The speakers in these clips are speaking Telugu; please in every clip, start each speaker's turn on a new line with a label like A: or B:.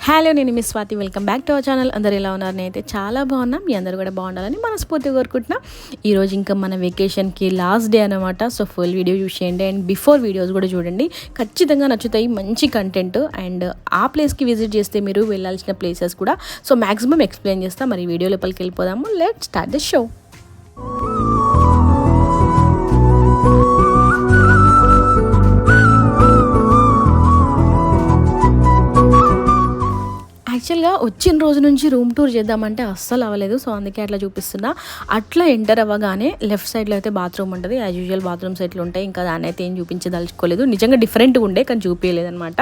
A: హలో, నేను miss Swathi. Welcome back to our channel. అందరు ఎలా ఉన్నారు? నేనైతే చాలా బాగున్నాం. మీ అందరూ కూడా బాగుండాలని మనస్ఫూర్తిగా కోరుకుంటున్నాం. ఈరోజు ఇంకా మన వెకేషన్కి లాస్ట్ డే అనమాట. సో ఫుల్ వీడియో యూస్ చేయండి అండ్ బిఫోర్ వీడియోస్ కూడా చూడండి. ఖచ్చితంగా నచ్చుతాయి, మంచి కంటెంట్. అండ్ ఆ ప్లేస్కి విజిట్ చేస్తే మీరు వెళ్ళాల్సిన ప్లేసెస్ కూడా సో మ్యాక్సిమం ఎక్స్ప్లెయిన్ చేస్తా. మరి వీడియో లోపలికి వెళ్ళిపోదాము. Let's start the show. యాక్చువల్గా వచ్చిన రోజు నుంచి రూమ్ టూర్ చేద్దామంటే అస్సలు అవ్వలేదు. సో అందుకే అట్లా చూపిస్తున్నా. అట్లా ఎంటర్ అవ్వగానే లెఫ్ట్ సైడ్లో అయితే బాత్రూమ్ ఉంటుంది. యాజ్ యూజువల్ బాత్రూమ్స్ ఎట్లా ఉంటాయి, ఇంకా దాన్ని అయితే ఏం చూపించదలుచుకోలేదు. నిజంగా డిఫరెంట్గా ఉండే కానీ చూపించలేదనమాట.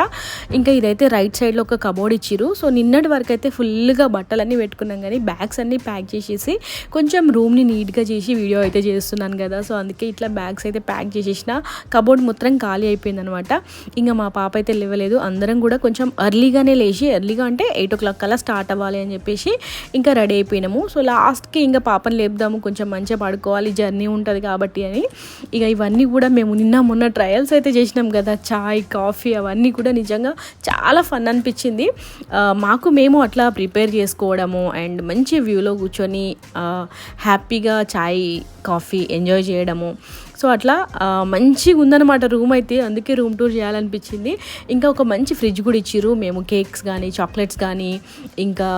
A: ఇంకా ఇదైతే రైట్ సైడ్లో ఒక కబోర్డ్ ఇచ్చిరు. సో నిన్నటి వరకు అయితే ఫుల్గా బట్టలన్నీ పెట్టుకున్నాం, కానీ బ్యాగ్స్ అన్నీ ప్యాక్ చేసేసి కొంచెం రూమ్ని నీట్గా చేసి వీడియో అయితే చేస్తున్నాను కదా. సో అందుకే ఇట్లా బ్యాగ్స్ అయితే ప్యాక్ చేసేసిన. కబోర్డ్ మొత్తం ఖాళీ అయిపోయింది అనమాట. ఇంకా మా పాప అయితే లేవలేదు. అందరం కూడా కొంచెం ఎర్లీగానే లేచి, ఎర్లీగా అంటే 8 o'clock కల్లా స్టార్ట్ అవ్వాలి అని చెప్పేసి ఇంకా రెడీ అయిపోయినాము. సో లాస్ట్కి ఇంకా పాపని లేపుదాము, కొంచెం మంచిగా పడుకోవాలి, జర్నీ ఉంటుంది కాబట్టి అని. ఇక ఇవన్నీ కూడా మేము మొన్న ట్రయల్స్ అయితే చేసినాం కదా, చాయ్ కాఫీ అవన్నీ కూడా నిజంగా చాలా ఫన్ అనిపించింది. మేము అట్లా ప్రిపేర్ చేసుకోవడము అండ్ మంచి వ్యూలో కూర్చొని హ్యాపీగా చాయ్ కాఫీ ఎంజాయ్ చేయడము. సో అట్లా మంచిగా ఉందన్నమాట రూమ్ అయితే. అందుకే రూమ్ టూర్ చేయాలనిపించింది. ఇంకా ఒక మంచి ఫ్రిడ్జ్ కూడా ఇచ్చిర్రు. మేము కేక్స్ కానీ చాక్లెట్స్ కానీ ఇంకా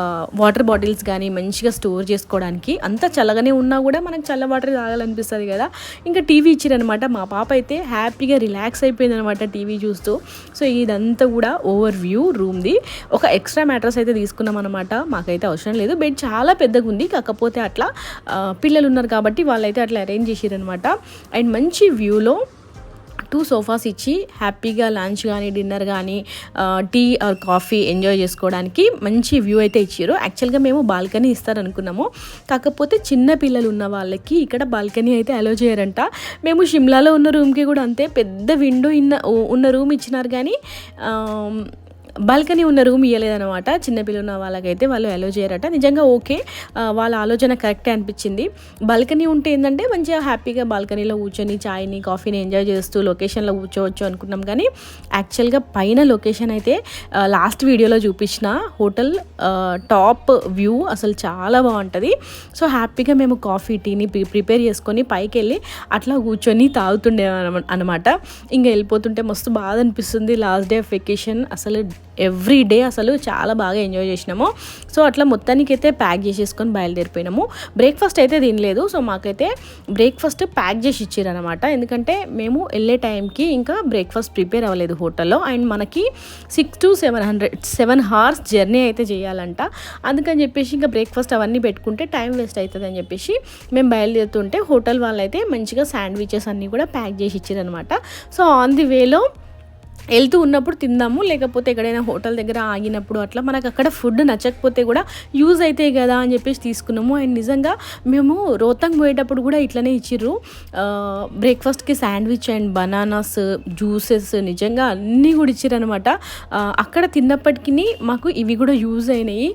A: వాటర్ బాటిల్స్ కానీ మంచిగా స్టోర్ చేసుకోవడానికి. అంతా చల్లగానే ఉన్నా కూడా మనకు చల్ల వాటర్ తాగాలనిపిస్తుంది కదా. ఇంకా టీవీ ఇచ్చిరనమాట. మా పాప అయితే హ్యాపీగా రిలాక్స్ అయిపోయింది అనమాట టీవీ చూస్తూ. సో ఇదంతా కూడా ఓవర్ వ్యూ రూమ్ది. ఒక ఎక్స్ట్రా మ్యాట్రస్ అయితే తీసుకున్నాం అనమాట. మాకైతే అవసరం లేదు, బెడ్ చాలా పెద్దగా ఉంది. కాకపోతే అట్లా పిల్లలు ఉన్నారు కాబట్టి వాళ్ళైతే అట్లా అరేంజ్ చేసిరనమాట. అండ్ మంచి వ్యూలో 2 sofas ఇచ్చి హ్యాపీగా లంచ్ కానీ డిన్నర్ కానీ టీ ఆర్ కాఫీ ఎంజాయ్ చేసుకోవడానికి మంచి వ్యూ అయితే ఇచ్చారు. యాక్చువల్గా మేము బాల్కనీ ఇస్తారనుకున్నాము, కాకపోతే చిన్న పిల్లలు ఉన్న వాళ్ళకి ఇక్కడ బాల్కనీ అయితే అలో చేయరంట. మేము షిమ్లాలో ఉన్న రూమ్కి కూడా అంతే, పెద్ద విండో ఉన్న రూమ్ ఇచ్చినారు, కానీ బాల్కనీ ఉన్న రూమ్ ఇవ్వలేదనమాట. చిన్నపిల్లలు ఉన్న వాళ్ళకైతే వాళ్ళు అలో చేయరట. నిజంగా ఓకే, వాళ్ళ ఆలోచన కరెక్టే అనిపించింది. బాల్కనీ ఉంటే ఏంటంటే మంచిగా హ్యాపీగా బాల్కనీలో కూర్చొని చాయ్ని కాఫీని ఎంజాయ్ చేస్తూ లొకేషన్లో కూర్చోవచ్చు అనుకున్నాం. కానీ యాక్చువల్గా పైన లొకేషన్ అయితే లాస్ట్ వీడియోలో చూపించిన హోటల్ టాప్ వ్యూ అసలు చాలా బాగుంటుంది. సో హ్యాపీగా మేము కాఫీ టీని ప్రిపేర్ చేసుకొని పైకి వెళ్ళి అట్లా కూర్చొని తాగుతుండే అనమాట. ఇంకా వెళ్ళిపోతుంటే మస్తు బాధ అనిపిస్తుంది. లాస్ట్ డే ఆఫ్ వెకేషన్ అసలు ఎవ్రీ డే అసలు చాలా బాగా ఎంజాయ్ చేసినాము. సో అట్లా మొత్తానికి అయితే ప్యాక్ చేసేసుకొని బయలుదేరిపోయినాము. బ్రేక్ఫాస్ట్ అయితే తినలేదు. సో మాకైతే బ్రేక్ఫాస్ట్ ప్యాక్ చేసి ఇచ్చారనమాట. ఎందుకంటే మేము వెళ్ళే టైంకి ఇంకా బ్రేక్ఫాస్ట్ ప్రిపేర్ అవ్వలేదు హోటల్లో. అండ్ మనకి 6 to 7 hours జర్నీ అయితే చేయాలంట. అందుకని చెప్పేసి ఇంకా బ్రేక్ఫాస్ట్ అవన్నీ పెట్టుకుంటే టైం వేస్ట్ అవుతుంది అని చెప్పేసి మేము బయలుదేరుతుంటే హోటల్ వాళ్ళైతే మంచిగా శాండ్విచెస్ అన్నీ కూడా ప్యాక్ చేసి ఇచ్చారనమాట. సో ఆన్ ది వేలో వెళ్తూ ఉన్నప్పుడు తిందాము, లేకపోతే ఎక్కడైనా హోటల్ దగ్గర ఆగినప్పుడు అట్లా మనకు అక్కడ ఫుడ్ నచ్చకపోతే కూడా యూజ్ అవుతాయి కదా అని చెప్పేసి తీసుకున్నాము. అండ్ నిజంగా మేము రోహ్తంగ్ పోయేటప్పుడు కూడా ఇట్లనే ఇచ్చిర్రు. బ్రేక్ఫాస్ట్కి శాండ్విచ్ అండ్ బనానాస్ జ్యూసెస్ నిజంగా అన్నీ కూడా ఇచ్చిరనమాట. అక్కడ తిన్నప్పటికీ మాకు ఇవి కూడా యూజ్ అయినాయి.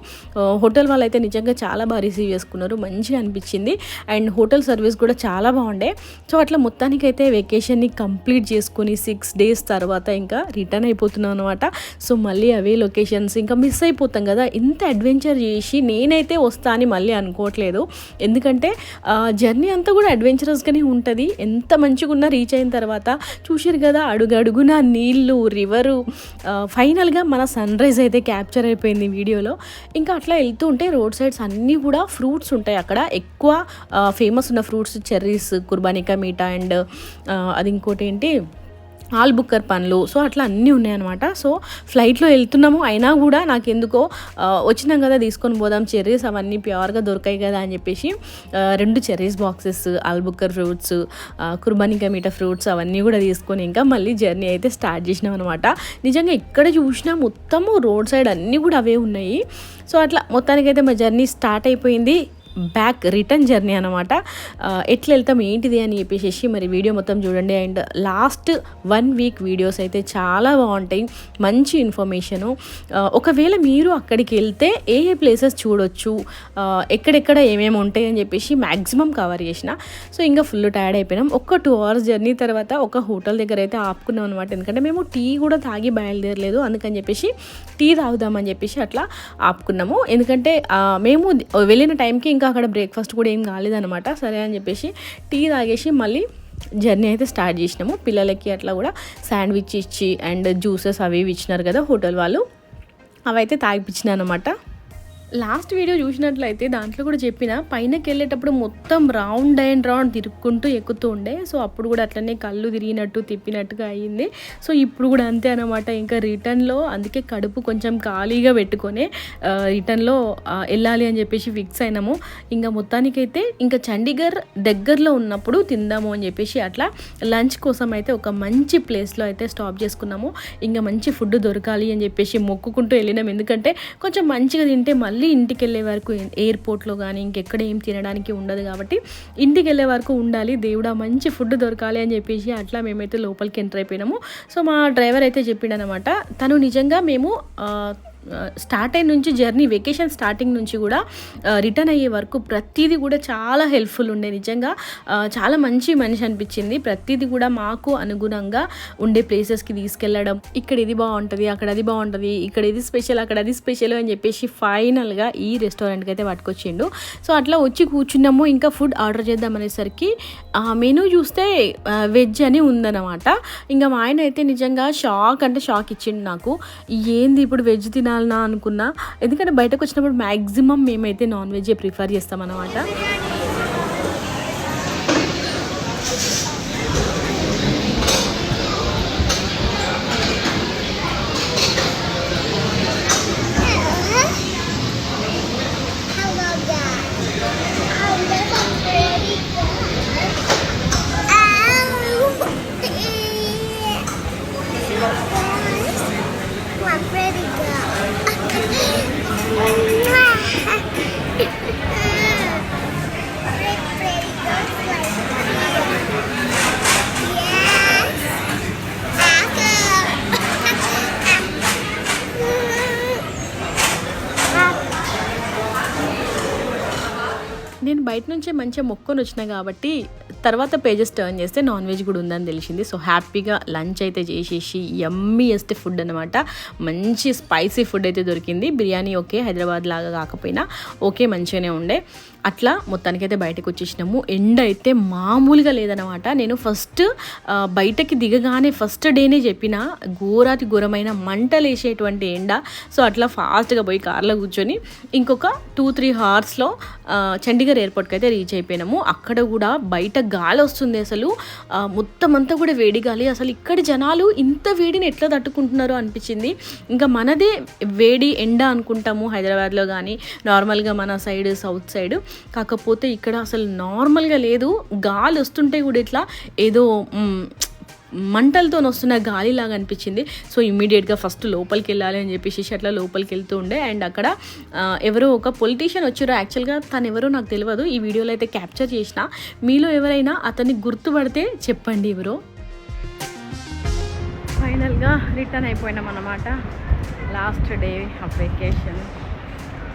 A: హోటల్ వాళ్ళు అయితే నిజంగా చాలా బాగా రిసీవ్ చేసుకున్నారు, మంచిగా అనిపించింది. అండ్ హోటల్ సర్వీస్ కూడా చాలా బాగుండే. సో అట్లా మొత్తానికైతే వెకేషన్ని కంప్లీట్ చేసుకొని 6 days తర్వాత ఇంకా రిటర్న్ అయిపోతున్నాం అనమాట. సో మళ్ళీ అవే లొకేషన్స్ ఇంకా మిస్ అయిపోతాం కదా. ఇంత అడ్వెంచర్ చేసి నేనైతే వస్తా అని మళ్ళీ అనుకోవట్లేదు. ఎందుకంటే జర్నీ అంతా కూడా అడ్వెంచరస్గానే ఉంటుంది. ఎంత మంచిగా ఉన్నా రీచ్ అయిన తర్వాత చూసారు కదా, అడుగడుగున నీళ్ళు, రివరు, ఫైనల్గా మన సన్ రైజ్ అయితే క్యాప్చర్ అయిపోయింది వీడియోలో. ఇంకా అట్లా వెళ్తూ ఉంటే రోడ్ సైడ్స్ అన్నీ కూడా ఫ్రూట్స్ ఉంటాయి. అక్కడ ఎక్కువ ఫేమస్ ఉన్న ఫ్రూట్స్ చెర్రీస్, కుర్బానికా మీఠా అండ్ అది ఇంకోటి ఏంటి ఆల్బుక్కర్ పండ్లు. సో అట్లా అన్నీ ఉన్నాయన్నమాట. సో ఫ్లైట్లో వెళ్తున్నాము, అయినా కూడా నాకు ఎందుకో వచ్చినాం కదా తీసుకొని పోదాం, చెర్రీస్ అవన్నీ ప్యూర్గా దొరికాయి కదా అని చెప్పేసి 2 చెర్రీస్ బాక్సెస్, ఆల్బుక్కర్ ఫ్రూట్స్, కుర్బానికా మీఠా ఫ్రూట్స్ అవన్నీ కూడా తీసుకొని ఇంకా మళ్ళీ జర్నీ అయితే స్టార్ట్ చేసినాం అనమాట. నిజంగా ఎక్కడ చూసినా మొత్తము రోడ్ సైడ్ అన్నీ కూడా అవే ఉన్నాయి. సో అట్లా మొత్తానికైతే మా జర్నీ స్టార్ట్ అయిపోయింది. బ్యాక్ రిటర్న్ జర్నీ అనమాట. ఎట్లా వెళ్తాం ఏంటిది అని చెప్పేసి మరి వీడియో మొత్తం చూడండి. అండ్ లాస్ట్ 1 వీక్ వీడియోస్ అయితే చాలా బాగుంటాయి, మంచి ఇన్ఫర్మేషను. ఒకవేళ మీరు అక్కడికి వెళ్తే ఏ ప్లేసెస్ చూడొచ్చు, ఎక్కడెక్కడ ఏమేమి ఉంటాయి అని చెప్పేసి మ్యాక్సిమం కవర్ చేసిన. సో ఇంకా ఫుల్ టైర్డ్ అయిపోయినాం. ఒక 2 hours జర్నీ తర్వాత ఒక హోటల్ దగ్గర అయితే ఆపుకున్నాం అనమాట. ఎందుకంటే మేము టీ కూడా తాగి బయలుదేరలేదు, అందుకని చెప్పేసి టీ తాగుదామని చెప్పేసి అట్లా ఆపుకున్నాము. ఎందుకంటే మేము వెళ్ళిన టైంకి ఇంకా అక్కడ బ్రేక్ఫాస్ట్ కూడా ఏం కాలేదనమాట. సరే అని చెప్పేసి టీ తాగేసి మళ్ళీ జర్నీ అయితే స్టార్ట్ చేసినాము. పిల్లలకి అట్లా కూడా శాండ్విచ్ ఇచ్చి అండ్ జ్యూసెస్ అవి ఇచ్చినారు కదా హోటల్ వాళ్ళు, అవైతే తాగిపించినాను అనమాట. లాస్ట్ వీడియో చూసినట్లయితే దాంట్లో కూడా చెప్పిన పైనకి వెళ్ళేటప్పుడు మొత్తం రౌండ్ అండ్ రౌండ్ తిరుక్కుంటూ ఎక్కుతూ ఉండే. సో అప్పుడు కూడా అట్లనే కళ్ళు తిరిగినట్టు తిప్పినట్టుగా అయ్యింది. సో ఇప్పుడు కూడా అంతే అనమాట. ఇంకా రిటర్న్లో అందుకే కడుపు కొంచెం ఖాళీగా పెట్టుకొని రిటర్న్లో వెళ్ళాలి అని చెప్పేసి ఫిక్స్ అయినాము. ఇంకా మొత్తానికైతే ఇంకా చండీగఢ్ దగ్గరలో ఉన్నప్పుడు తిందాము అని చెప్పేసి అట్లా లంచ్ కోసం అయితే ఒక మంచి ప్లేస్లో అయితే స్టాప్ చేసుకున్నాము. ఇంకా మంచి ఫుడ్ దొరకాలి అని చెప్పేసి మొక్కుకుంటూ వెళ్ళినాం. ఎందుకంటే కొంచెం మంచిగా తింటే మళ్ళీ ఇంటికి వెళ్ళే వరకు ఎయిర్పోర్ట్లో కానీ ఇంకెక్కడ ఏం తినడానికి ఉండదు కాబట్టి ఇంటికి వెళ్ళే వరకు ఉండాలి, దేవుడా మంచి ఫుడ్ దొరకాలి అని చెప్పేసి అట్లా మేమైతే లోపలికి ఎంటర్ అయిపోయినాము. సో మా డ్రైవర్ అయితే చెప్పిండనమాట, తను నిజంగా మేము స్టార్ట్ అయిన నుంచి జర్నీ వెకేషన్ స్టార్టింగ్ నుంచి కూడా రిటర్న్ అయ్యే వరకు ప్రతిదీ కూడా చాలా హెల్ప్ఫుల్ ఉండే. నిజంగా చాలా మంచి మనిషి అనిపించింది. ప్రతిదీ కూడా మాకు అనుగుణంగా ఉండే ప్లేసెస్కి తీసుకెళ్ళడం, ఇక్కడ ఇది బాగుంటుంది, అక్కడ అది బాగుంటుంది, ఇక్కడ ఇది స్పెషల్, అక్కడ అది స్పెషల్ అని చెప్పేసి ఫైనల్గా ఈ రెస్టారెంట్కి అయితే పట్టుకొచ్చిండు. సో అట్లా వచ్చి కూర్చున్నాము. ఇంకా ఫుడ్ ఆర్డర్ చేద్దాం అనేసరికి మెనూ చూస్తే వెజ్ అని ఉందన్నమాట. ఇంకా మా ఆయన అయితే నిజంగా షాక్ అంటే షాక్ ఇచ్చిండు నాకు. ఏంది ఇప్పుడు వెజ్ తినాలన్నా అనుకున్నా, ఎందుకంటే బయటకు వచ్చినప్పుడు మ్యాక్సిమం మేమైతే నాన్ వెజ్ ప్రిఫర్ చేస్తామన్నమాట. నేను బయట నుంచే మంచిగా మొక్కొని వచ్చినా కాబట్టి తర్వాత పేజెస్ టర్న్ చేస్తే నాన్ వెజ్ కూడా ఉందని తెలిసింది. సో హ్యాపీగా లంచ్ అయితే చేసేసి యమ్మీయెస్ట్ ఫుడ్ అనమాట, మంచి స్పైసీ ఫుడ్ అయితే దొరికింది. బిర్యానీ ఓకే, హైదరాబాద్ లాగా కాకపోయినా ఓకే మంచిగానే ఉండే. అట్లా మొత్తానికైతే బయటకు వచ్చేసినాము. ఎండ అయితే మామూలుగా లేదనమాట. నేను ఫస్ట్ బయటకి దిగగానే ఫస్ట్ డేనే చెప్పిన ఘోరాతి ఘోరమైన మంటలు వేసేటువంటి ఎండ. సో అట్లా ఫాస్ట్గా పోయి కార్లో కూర్చొని ఇంకొక 2-3 hours చండీగఢ్ ఎయిర్పోర్ట్కి అయితే రీచ్ అయిపోయినాము. అక్కడ కూడా బయట గాలి వస్తుంది, అసలు మొత్తం అంతా కూడా వేడి గాలి. అసలు ఇక్కడ జనాలు ఇంత వేడిని ఎట్లా తట్టుకుంటున్నారో అనిపించింది. ఇంకా మనదే వేడి ఎండ అనుకుంటాము హైదరాబాద్లో కానీ నార్మల్గా మన సైడ్ సౌత్ సైడ్, కాకపోతే ఇక్కడ అసలు నార్మల్గా లేదు. గాలి వస్తుంటే కూడా ఇట్లా ఏదో మంటలతో వస్తున్న గాలిలాగా అనిపించింది. సో ఇమ్మీడియట్గా ఫస్ట్ లోపలికి వెళ్ళాలి అని చెప్పేసి అట్లా లోపలికి వెళ్తూ ఉండే. అండ్ అక్కడ ఎవరో ఒక పొలిటీషియన్ వచ్చారో, యాక్చువల్గా తను ఎవరో నాకు తెలియదు, ఈ వీడియోలో అయితే క్యాప్చర్ చేసిన. మీలో ఎవరైనా అతన్ని గుర్తుపడితే చెప్పండి ఎవరో. ఫైనల్గా రిటర్న్ అయిపోయినాం అన్నమాట. Last day of vacation,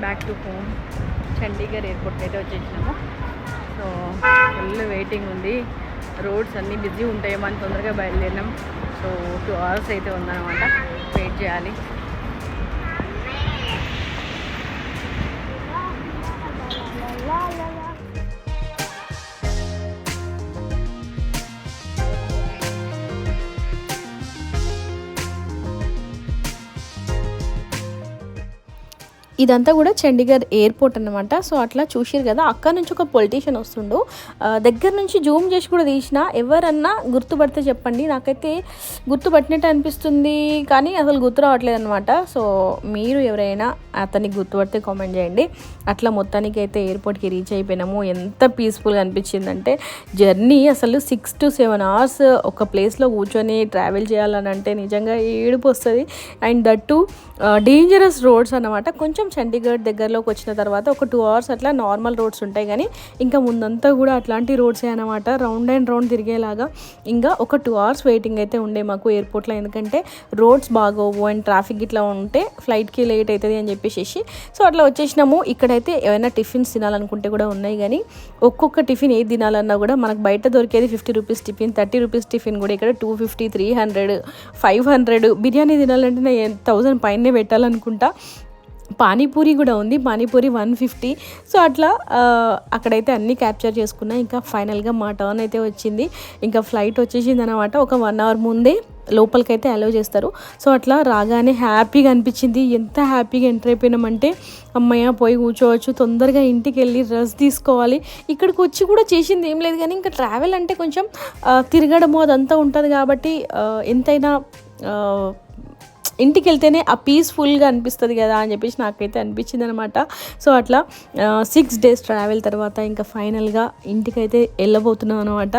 A: back to home. Chandigarh ఎయిర్పోర్ట్కి అయితే వచ్చేసినాము. సో ఫుల్ వెయిటింగ్ ఉంది, రోడ్స్ అన్నీ బిజీ ఉంటాయేమో అని తొందరగా బయలుదేరినాం. సో 2 hours అయితే ఉందన్నమాట, వెయిట్ చేయాలి. ఇదంతా కూడా చండీగఢ్ ఎయిర్పోర్ట్ అనమాట. సో అట్లా చూసిరు కదా, అక్కడ నుంచి ఒక పొలిటీషియన్ వస్తుండు. దగ్గర నుంచి జూమ్ చేసి కూడా తీసిన. ఎవరన్నా గుర్తుపడితే చెప్పండి, నాకైతే గుర్తుపట్టినట్టు అనిపిస్తుంది కానీ అసలు గుర్తు రావట్లేదు అనమాట. సో మీరు ఎవరైనా అతనికి గుర్తుపడితే కామెంట్ చేయండి. అట్లా మొత్తానికి అయితే ఎయిర్పోర్ట్కి రీచ్ అయిపోయినాము. ఎంత పీస్ఫుల్గా అనిపించిందంటే జర్నీ అసలు 6 to 7 hours ఒక ప్లేస్లో కూర్చొని ట్రావెల్ చేయాలని అంటే నిజంగా ఏడుపు వస్తుంది. అండ్ దట్టు డేంజరస్ రోడ్స్ అన్నమాట. కొంచెం చండీగఢ్ దగ్గరలోకి వచ్చిన తర్వాత ఒక 2 hours అట్లా నార్మల్ రోడ్స్ ఉంటాయి, కానీ ఇంకా ముందంతా కూడా అట్లాంటి రోడ్సే అనమాట, రౌండ్ అండ్ రౌండ్ తిరిగేలాగా. ఇంకా ఒక 2 hours వెయిటింగ్ అయితే ఉండే మాకు ఎయిర్పోర్ట్లో, ఎందుకంటే రోడ్స్ బాగోవు అండ్ ట్రాఫిక్ ఇట్లా ఉంటే ఫ్లైట్కి లేట్ అవుతుంది అని చెప్పేసి. సో అట్లా వచ్చేసినాము. ఇక్కడైతే ఏమైనా టిఫిన్స్ తినాలనుకుంటే కూడా ఉన్నాయి, కానీ ఒక్కొక్క టిఫిన్ ఏది తినాలన్నా కూడా మనకు బయట దొరికేది 50 రూపీస్ టిఫిన్, 30 రూపీస్ టిఫిన్ కూడా ఇక్కడ 250, 300, 500. బిర్యానీ తినాలంటే నేను 1000 పైనే పెట్టాలనుకుంటా. పానీపూరి కూడా ఉంది, పానీపూరి 150. సో అట్లా అక్కడైతే అన్నీ క్యాప్చర్ చేసుకున్నా. ఇంకా ఫైనల్గా మా టర్న్ అయితే వచ్చింది. ఇంకా ఫ్లైట్ వచ్చేసింది అనమాట. ఒక 1 hour ముందే లోపలికైతే అలౌ చేస్తారు. సో అట్లా రాగానే హ్యాపీగా అనిపించింది. ఎంత హ్యాపీగా ఎంటర్ అయిపోయినామంటే అమ్మయ్య పోయి కూర్చోవచ్చు, తొందరగా ఇంటికి వెళ్ళి రెస్ట్ తీసుకోవాలి. ఇక్కడికి వచ్చి కూడా చేసింది ఏం లేదు, కానీ ఇంకా ట్రావెల్ అంటే కొంచెం తిరగడము అదంతా ఉంటుంది కాబట్టి ఎంతైనా ఇంటికి వెళ్తేనే ఆ పీస్ఫుల్గా అనిపిస్తుంది కదా అని చెప్పేసి నాకైతే అనిపించింది అనమాట. సో అట్లా 6 days ట్రావెల్ తర్వాత ఇంకా ఫైనల్గా ఇంటికైతే వెళ్ళబోతున్నాం అనమాట.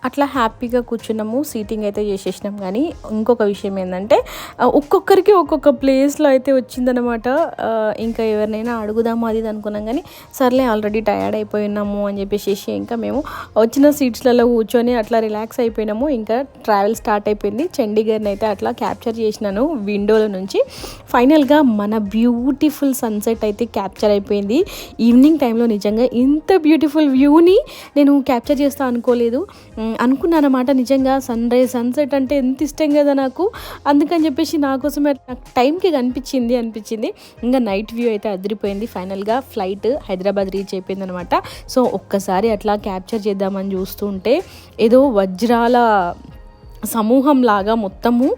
A: అట్లా హ్యాపీగా కూర్చున్నాము, సీటింగ్ అయితే చేసేసినాం. కానీ ఇంకొక విషయం ఏంటంటే ఒక్కొక్కరికి ఒక్కొక్క ప్లేస్లో అయితే వచ్చిందనమాట. ఇంకా ఎవరినైనా అడుగుదాము అది అనుకున్నాం, కానీ సర్లే ఆల్రెడీ టయర్డ్ అయిపోయి ఉన్నాము అని చెప్పేసి ఇంకా మేము వచ్చిన సీట్స్లలో కూర్చొని అట్లా రిలాక్స్ అయిపోయినాము. ఇంకా ట్రావెల్ స్టార్ట్ అయిపోయింది. చండీగఢ్ని అయితే అట్లా క్యాప్చర్ చేసినాను విండోల నుంచి. ఫైనల్గా మన బ్యూటిఫుల్ సన్సెట్ అయితే క్యాప్చర్ అయిపోయింది ఈవినింగ్ టైంలో. నిజంగా ఇంత బ్యూటిఫుల్ వ్యూని నేను క్యాప్చర్ చేస్తా అనుకోలేదు, అనుకున్నాను అన్నమాట. నిజంగా సన్ రైజ్ సన్సెట్ అంటే ఎంత ఇష్టం కదా నాకు, అందుకని చెప్పేసి నా కోసమే నాకు టైంకి అనిపించింది. ఇంకా నైట్ వ్యూ అయితే అదిరిపోయింది. ఫైనల్గా ఫ్లైట్ హైదరాబాద్ రీచ్ అయిపోయింది అనమాట. సో ఒక్కసారి అట్లా క్యాప్చర్ చేద్దామని చూస్తుంటే ఏదో వజ్రాల సమూహం లాగా మొత్తము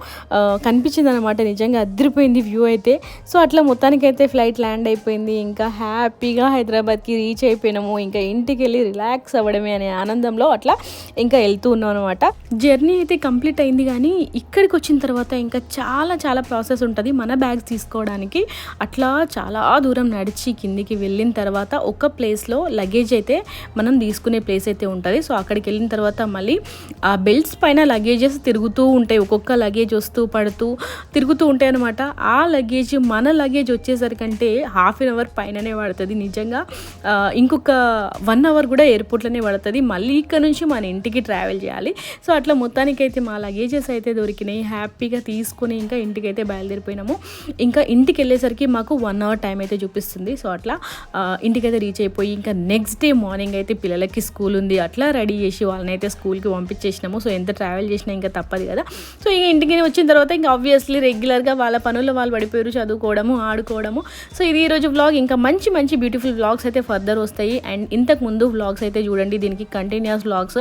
A: కనిపించింది అనమాట. నిజంగా అదిరిపోయింది వ్యూ అయితే. సో అట్లా మొత్తానికైతే ఫ్లైట్ ల్యాండ్ అయిపోయింది. ఇంకా హ్యాపీగా హైదరాబాద్కి రీచ్ అయిపోయినాము. ఇంకా ఇంటికి వెళ్ళి రిలాక్స్ అవ్వడమే అనే ఆనందంలో అట్లా ఇంకా వెళ్తూ ఉన్నాం అనమాట. జర్నీ అయితే కంప్లీట్ అయింది, కానీ ఇక్కడికి వచ్చిన తర్వాత ఇంకా చాలా చాలా ప్రాసెస్ ఉంటుంది మన బ్యాగ్స్ తీసుకోవడానికి. అట్లా చాలా దూరం నడిచి కిందికి వెళ్ళిన తర్వాత ఒక ప్లేస్లో లగేజ్ అయితే మనం తీసుకునే ప్లేస్ అయితే ఉంటుంది. సో అక్కడికి వెళ్ళిన తర్వాత మళ్ళీ ఆ బెల్ట్స్ పైన లగేజెస్ తిరుగుతూ ఉంటాయి, ఒక్కొక్క లగేజ్ వస్తూ పడుతూ తిరుగుతూ ఉంటాయి అనమాట. ఆ లగేజ్ మన లగేజ్ వచ్చేసరికంటే 1/2 hour పైననే పడుతుంది. నిజంగా ఇంకొక 1 hour కూడా ఎయిర్పోర్ట్లోనే పడుతుంది. మళ్ళీ ఇక్కడ నుంచి మన ఇంటికి ట్రావెల్ చేయాలి. సో అట్లా మొత్తానికైతే మా లగేజెస్ అయితే దొరికినాయి. హ్యాపీగా తీసుకుని ఇంకా ఇంటికైతే బయలుదేరిపోయినాము. ఇంకా ఇంటికి వెళ్ళేసరికి మాకు 1 hour టైం అయితే చూపిస్తుంది. సో అట్లా ఇంటికైతే రీచ్ అయిపోయి ఇంకా నెక్స్ట్ డే మార్నింగ్ అయితే పిల్లలకి స్కూల్ ఉంది, అట్లా రెడీ చేసి వాళ్ళని అయితే స్కూల్కి పంపించేసినాము. సో ఎంత ట్రావెల్ చేసినా ఇంకా తప్పదు కదా. సో ఇక ఇంటికి వచ్చిన తర్వాత ఇంకా ఆబ్వియస్లీ రెగ్యులర్గా వాళ్ళ పనుల్లో వాళ్ళు పడిపోయారు, చదువుకోవడము, ఆడుకోవడము. సో ఇది ఈరోజు వ్లాగ్. ఇంకా మంచి మంచి బ్యూటిఫుల్ వ్లాగ్స్ అయితే ఫర్దర్ వస్తాయి. అండ్ ఇంతకు ముందు వ్లాగ్స్ అయితే చూడండి, దీనికి కంటిన్యూస్ వ్లాగ్స్.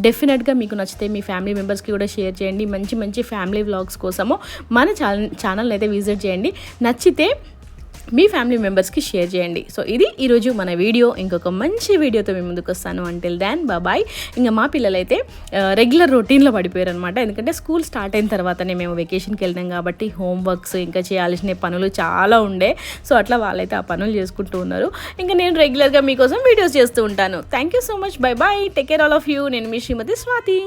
A: డెఫినెట్గా మీకు నచ్చితే మీ ఫ్యామిలీ మెంబర్స్కి కూడా షేర్ చేయండి. మంచి మంచి ఫ్యామిలీ వ్లాగ్స్ కోసము మన ఛానల్ అయితే విజిట్ చేయండి. నచ్చితే మీ ఫ్యామిలీ మెంబర్స్కి షేర్ చేయండి. సో ఇది ఈరోజు మన వీడియో. ఇంకొక మంచి వీడియోతో మీ ముందుకు వస్తాను. Until then bye. ఇంకా మా పిల్లలైతే రెగ్యులర్ రొటీన్లో పడిపోయారు అనమాట. ఎందుకంటే స్కూల్ స్టార్ట్ అయిన తర్వాతనే మేము వెకేషన్కి వెళ్ళినాం కాబట్టి హోంవర్క్స్ ఇంకా చేయాల్సిన పనులు చాలా ఉండే. సో అట్లా వాళ్ళైతే ఆ పనులు చేసుకుంటూ ఉన్నారు. ఇంకా నేను రెగ్యులర్గా మీకోసం వీడియోస్ చేస్తూ ఉంటాను. Thank you so much. Bye bye. Take care all of you. నేను మీ శ్రీమతి స్వాతి.